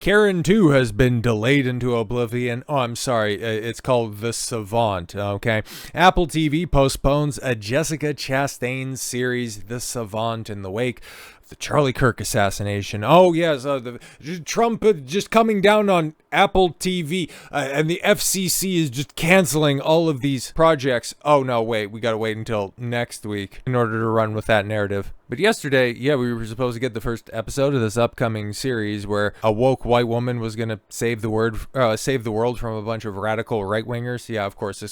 Karen 2 has been delayed into oblivion. Oh, I'm sorry. It's called The Savant, okay? Apple TV postpones a Jessica Chastain series, The Savant, in the wake of the Charlie Kirk assassination. Oh, yes, Trump just coming down on Apple TV, and the FCC is just canceling all of these projects. Oh, no, wait. We got to wait until next week in order to run with that narrative. But yesterday, yeah, we were supposed to get the first episode of this upcoming series where a woke white woman was going to save the world from a bunch of radical right-wingers. Yeah, of course,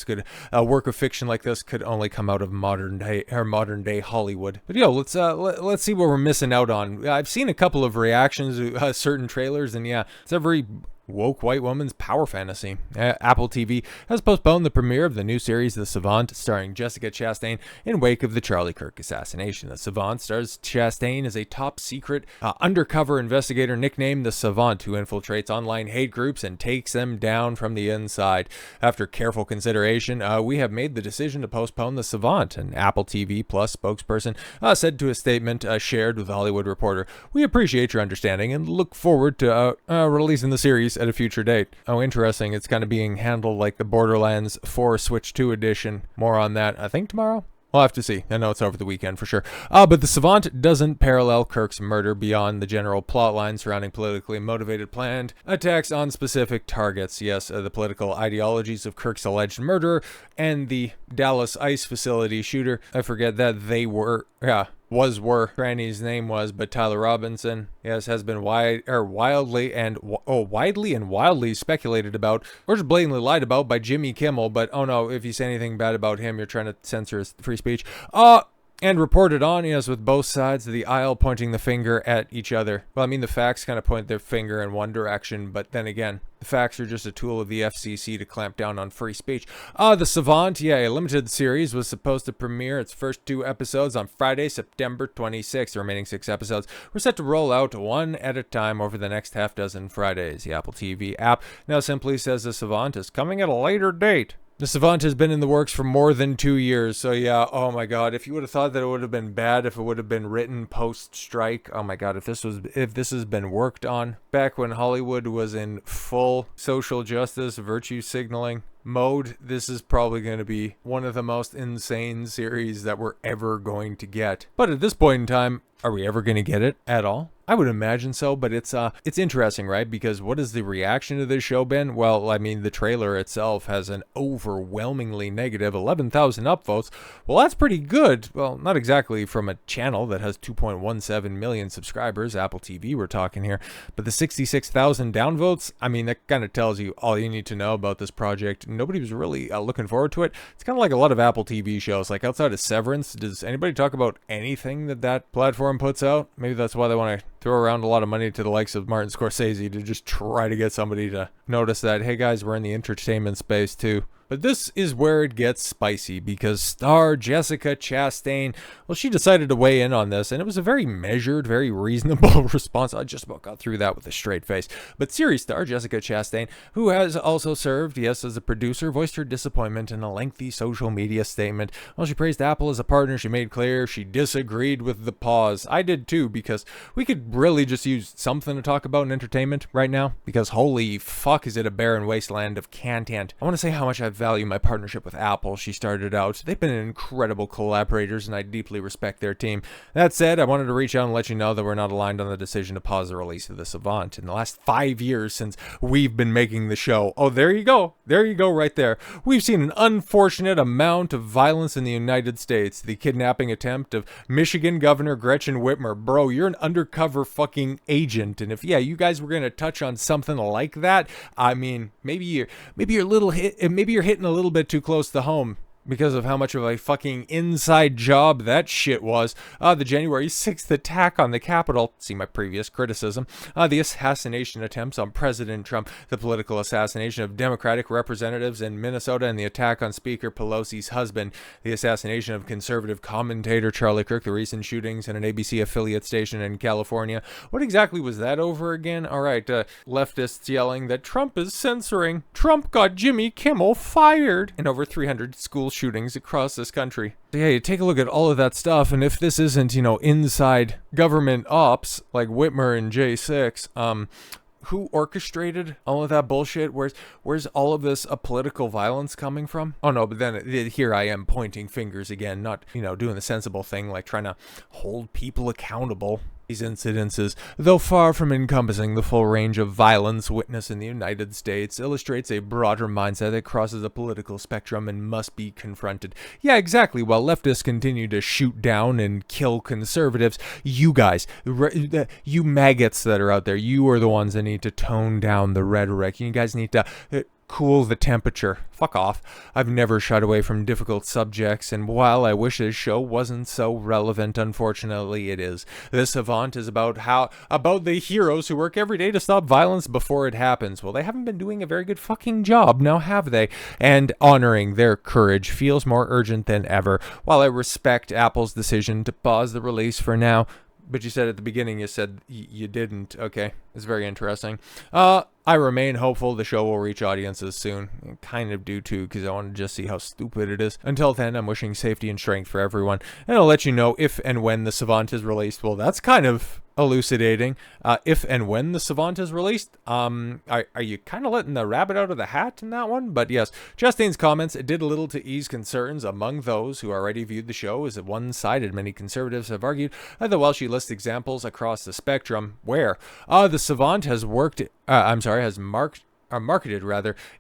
a work of fiction like this could only come out of modern day Hollywood. But let's see what we're missing out on. I've seen a couple of reactions to certain trailers, and yeah, it's every woke white woman's power fantasy. Apple TV has postponed the premiere of the new series The Savant, starring Jessica Chastain in wake of the Charlie Kirk assassination. The Savant stars Chastain as a top-secret undercover investigator nicknamed The Savant, who infiltrates online hate groups and takes them down from the inside. After careful consideration, we have made the decision to postpone The Savant, an Apple TV Plus spokesperson said to a statement shared with The Hollywood Reporter. We appreciate your understanding and look forward to releasing the series at a future date. Oh, interesting. It's kind of being handled like the Borderlands 4 Switch 2 edition. More on that, I think, tomorrow? We'll have to see. I know it's over the weekend for sure. But The Savant doesn't parallel Kirk's murder beyond the general plotline surrounding politically motivated planned attacks on specific targets. Yes, the political ideologies of Kirk's alleged murderer and the Dallas ICE facility shooter. I forget that they were, Granny's name was, but Tyler Robinson, yes, has been widely and wildly speculated about, or just blatantly lied about by Jimmy Kimmel. But oh no, if you say anything bad about him, you're trying to censor his free speech. And reported on, yes, with both sides of the aisle pointing the finger at each other. Well, I mean, the facts kind of point their finger in one direction, but then again, the facts are just a tool of the FCC to clamp down on free speech. The Savant, yeah, a limited series, was supposed to premiere its first 2 episodes on Friday, September 26th. The remaining 6 episodes were set to roll out one at a time over the next half dozen Fridays. The Apple TV app now simply says The Savant is coming at a later date. The Savant has been in the works for more than 2 years, so yeah, oh my god, if you would have thought that it would have been bad if it would have been written post-strike, oh my god, if this has been worked on back when Hollywood was in full social justice, virtue signaling mode, this is probably going to be one of the most insane series that we're ever going to get. But at this point in time, are we ever going to get it at all? I would imagine so, but it's interesting, right? Because what has the reaction to this show been? Well, I mean, the trailer itself has an overwhelmingly negative 11,000 upvotes. Well, that's pretty good. Well, not exactly from a channel that has 2.17 million subscribers, Apple TV we're talking here, but the 66,000 downvotes, I mean, that kind of tells you all you need to know about this project. Nobody was really looking forward to it. It's kind of like a lot of Apple TV shows. Like outside of Severance, does anybody talk about anything that platform puts out? Maybe that's why they want to throw around a lot of money to the likes of Martin Scorsese to just try to get somebody to notice that, hey guys, we're in the entertainment space too. But this is where it gets spicy, because star Jessica Chastain, well, she decided to weigh in on this, and it was a very measured, very reasonable response. I just about got through that with a straight face. But series star Jessica Chastain, who has also served, yes, as a producer, voiced her disappointment in a lengthy social media statement. While she praised Apple as a partner, she made clear she disagreed with the pause. I did too, because we could really just use something to talk about in entertainment right now, because holy fuck is it a barren wasteland of content. I want to say how much I've value my partnership with Apple. She started out. They've been incredible collaborators, and I deeply respect their team. That said, I wanted to reach out and let you know that we're not aligned on the decision to pause the release of The Savant. In the last 5 years since we've been making the show, oh, there you go. There you go right there. We've seen an unfortunate amount of violence in the United States. The kidnapping attempt of Michigan Governor Gretchen Whitmer. Bro, you're an undercover fucking agent, and if, yeah, you guys were going to touch on something like that, I mean, maybe you're hitting a little bit too close to home because of how much of a fucking inside job that shit was. The January 6th attack on the Capitol, see my previous criticism, the assassination attempts on President Trump, the political assassination of Democratic representatives in Minnesota, and the attack on Speaker Pelosi's husband, the assassination of conservative commentator Charlie Kirk, the recent shootings at an ABC affiliate station in California. What exactly was that over again? All right, leftists yelling that Trump is censoring. Trump got Jimmy Kimmel fired. And over 300 school shootings across this country. So yeah, you take a look at all of that stuff, and if this isn't, inside government ops like Whitmer and J6, who orchestrated all of that bullshit? Where's all of this political violence coming from? Oh no, but then here I am pointing fingers again, not, doing the sensible thing, like trying to hold people accountable. These incidences, though far from encompassing the full range of violence witnessed in the United States, illustrates a broader mindset that crosses the political spectrum and must be confronted. Yeah, exactly. While leftists continue to shoot down and kill conservatives, you guys, you maggots that are out there, you are the ones that need to tone down the rhetoric. You guys need to cool the temperature. Fuck off. I've never shied away from difficult subjects, and while I wish this show wasn't so relevant, unfortunately it is. This Savant is about the heroes who work every day to stop violence before it happens. Well, they haven't been doing a very good fucking job, now have they? And honoring their courage feels more urgent than ever. While I respect Apple's decision to pause the release for now, but you said at the beginning, you said you didn't. Okay, it's very interesting. I remain hopeful the show will reach audiences soon. I kind of do too, because I want to just see how stupid it is. Until then, I'm wishing safety and strength for everyone, and I'll let you know if and when the Savant is released. Well, that's kind of elucidating. If and when the Savant is released, are you kind of letting the rabbit out of the hat in that one? But yes, Chastain's comments did a little to ease concerns among those who already viewed the show as one-sided. Many conservatives have argued that while she lists examples across the spectrum where the Savant has marketed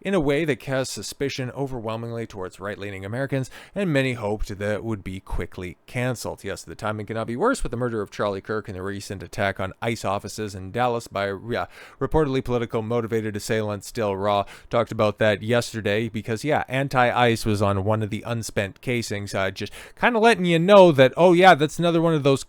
in a way that casts suspicion overwhelmingly towards right-leaning Americans, and many hoped that it would be quickly canceled. Yes, the timing cannot be worse, with the murder of Charlie Kirk and the recent attack on ICE offices in Dallas by reportedly political motivated assailants still raw. Talked about that yesterday because, anti-ICE was on one of the unspent casings. Just kind of letting you know that, oh yeah, that's another one of those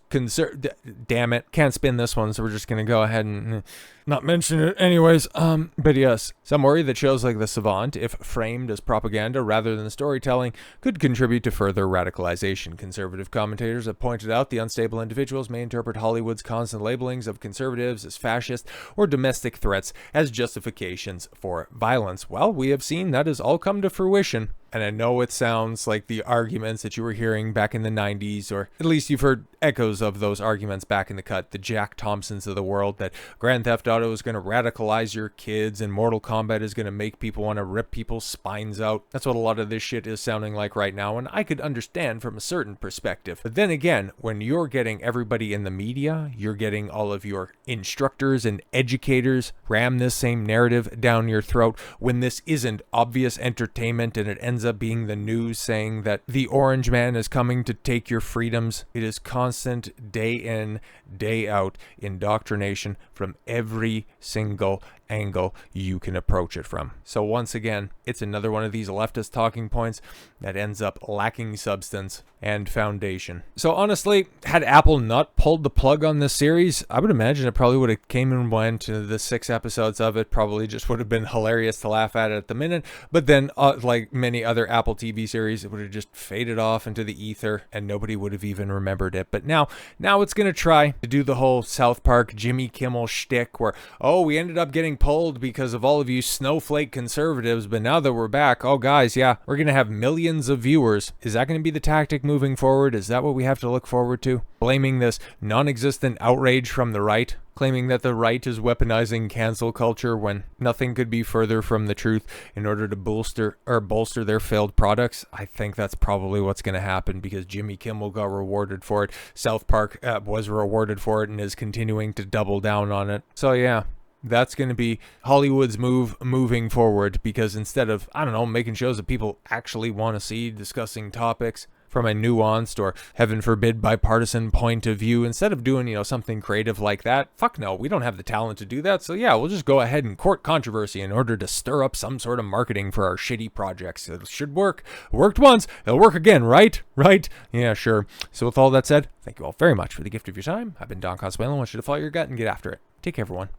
damn it, can't spin this one, so we're just going to go ahead and not mention it anyways. But yes, some worry that shows like The Savant, if framed as propaganda rather than storytelling, could contribute to further radicalization. Conservative commentators have pointed out the unstable individuals may interpret Hollywood's constant labelings of conservatives as fascist or domestic threats as justifications for violence. Well, we have seen that has all come to fruition. And I know it sounds like the arguments that you were hearing back in the 90s, or at least you've heard echoes of those arguments back in the cut, the Jack Thompsons of the world, that Grand Theft Auto is going to radicalize your kids and Mortal Kombat is going to make people want to rip people's spines out. That's what a lot of this shit is sounding like right now, and I could understand from a certain perspective. But then again, when you're getting everybody in the media, you're getting all of your instructors and educators ram this same narrative down your throat, when this isn't obvious entertainment and it ends up being the news saying that the orange man is coming to take your freedoms. It is constant day in, day out indoctrination from every single angle you can approach it from. So once again, it's another one of these leftist talking points that ends up lacking substance and foundation. So honestly, had Apple not pulled the plug on this series, I would imagine it probably would have came and went. The 6 episodes of it probably just would have been hilarious to laugh at the minute, but then like many other Apple TV series, it would have just faded off into the ether and nobody would have even remembered it. But now it's going to try to do the whole South Park Jimmy Kimmel shtick where, oh, we ended up getting pulled because of all of you snowflake conservatives, but now that we're back, oh guys, yeah, we're going to have millions of viewers. Is that going to be the tactic moving forward? Is that what we have to look forward to? Blaming this non-existent outrage from the right? Claiming that the right is weaponizing cancel culture when nothing could be further from the truth in order to bolster their failed products? I think that's probably what's going to happen because Jimmy Kimmel got rewarded for it. South Park was rewarded for it and is continuing to double down on it. So yeah, that's going to be Hollywood's moving forward, because instead of, I don't know, making shows that people actually want to see, discussing topics from a nuanced or, heaven forbid, bipartisan point of view, instead of doing, something creative like that, fuck no, we don't have the talent to do that. So yeah, we'll just go ahead and court controversy in order to stir up some sort of marketing for our shitty projects. It should work. It worked once, it'll work again, right? Right? Yeah, sure. So with all that said, thank you all very much for the gift of your time. I've been Don Consuelo. I want you to follow your gut and get after it. Take care, everyone.